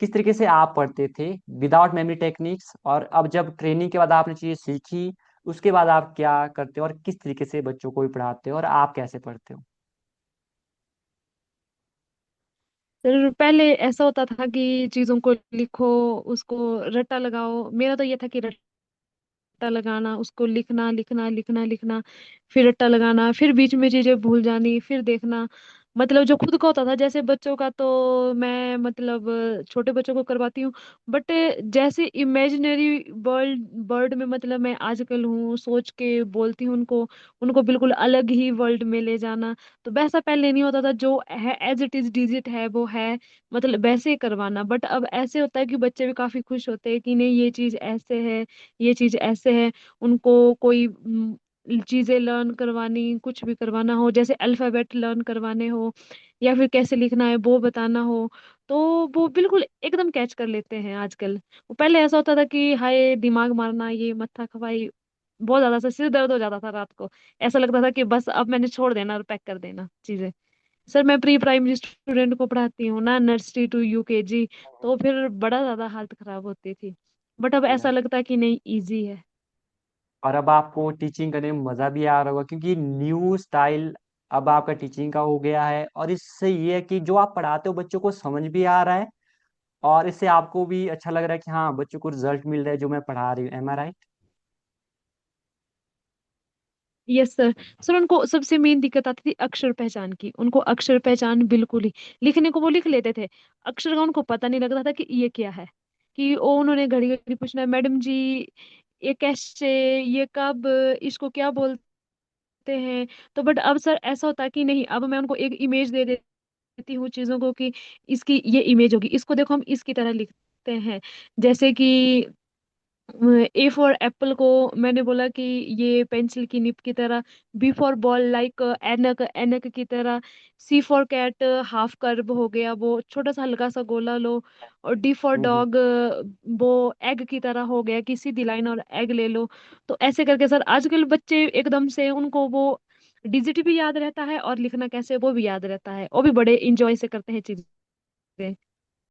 किस तरीके से आप पढ़ते थे विदाउट मेमोरी टेक्निक्स, और अब जब ट्रेनिंग के बाद आपने चीजें सीखी उसके बाद आप क्या करते हो, और किस तरीके से बच्चों को भी पढ़ाते हो, और आप कैसे पढ़ते हो? सर पहले ऐसा होता था कि चीजों को लिखो, उसको रट्टा लगाओ। मेरा तो ये था कि रट्टा लगाना, उसको लिखना लिखना लिखना लिखना, फिर रट्टा लगाना, फिर बीच में चीजें भूल जानी, फिर देखना। मतलब जो खुद का होता था, जैसे बच्चों का तो मैं मतलब छोटे बच्चों को करवाती हूँ। बट जैसे इमेजिनरी वर्ल्ड वर्ल्ड में मतलब मैं आजकल हूँ, सोच के बोलती हूँ उनको, उनको बिल्कुल अलग ही वर्ल्ड में ले जाना। तो वैसा पहले नहीं होता था, जो है एज इट इज डिजिट है वो है, मतलब वैसे ही करवाना। बट अब ऐसे होता है कि बच्चे भी काफी खुश होते हैं कि नहीं ये चीज ऐसे है, ये चीज ऐसे है। उनको कोई चीजें लर्न करवानी, कुछ भी करवाना हो, जैसे अल्फाबेट लर्न करवाने हो या फिर कैसे लिखना है वो बताना हो, तो वो बिल्कुल एकदम कैच कर लेते हैं आजकल। वो पहले ऐसा होता था कि हाय दिमाग मारना, ये मत्था खपाई, बहुत ज्यादा सा सिर दर्द हो जाता था रात को। ऐसा लगता था कि बस अब मैंने छोड़ देना और पैक कर देना चीजें। सर मैं प्री प्राइमरी स्टूडेंट को पढ़ाती हूँ ना, नर्सरी टू यूकेजी, तो फिर बड़ा ज्यादा हालत खराब होती थी। बट अब ऐसा लगता है कि नहीं, इजी है। और अब आपको टीचिंग करने में मजा भी आ रहा होगा, क्योंकि न्यू स्टाइल अब आपका टीचिंग का हो गया है, और इससे ये है कि जो आप पढ़ाते हो बच्चों को समझ भी आ रहा है, और इससे आपको भी अच्छा लग रहा है कि हाँ बच्चों को रिजल्ट मिल रहा है जो मैं पढ़ा रही हूँ। एम आई राइट? Yes sir. सर उनको सबसे मेन दिक्कत आती थी अक्षर पहचान की, उनको अक्षर पहचान बिल्कुल ही, लिखने को वो लिख लेते थे, अक्षर का उनको पता नहीं लगता था कि ये क्या है। कि ओ उन्होंने घड़ी घड़ी पूछना, मैडम जी ये कैसे, ये कब, इसको क्या बोलते हैं। तो बट अब सर ऐसा होता है कि नहीं, अब मैं उनको एक इमेज दे देती हूँ चीजों को कि इसकी ये इमेज होगी, इसको देखो हम इसकी तरह लिखते हैं। जैसे कि ए फॉर एप्पल को मैंने बोला कि ये पेंसिल की निब की तरह, बी फॉर बॉल लाइक एनक एनक की तरह, सी फॉर कैट हाफ कर्व हो गया वो छोटा सा हल्का सा गोला लो, और डी फॉर हम्म। डॉग वो एग की तरह हो गया कि सीधी लाइन और एग ले लो। तो ऐसे करके सर आजकल बच्चे एकदम से उनको वो डिजिट भी याद रहता है और लिखना कैसे वो भी याद रहता है, वो भी बड़े इंजॉय से करते हैं चीजें।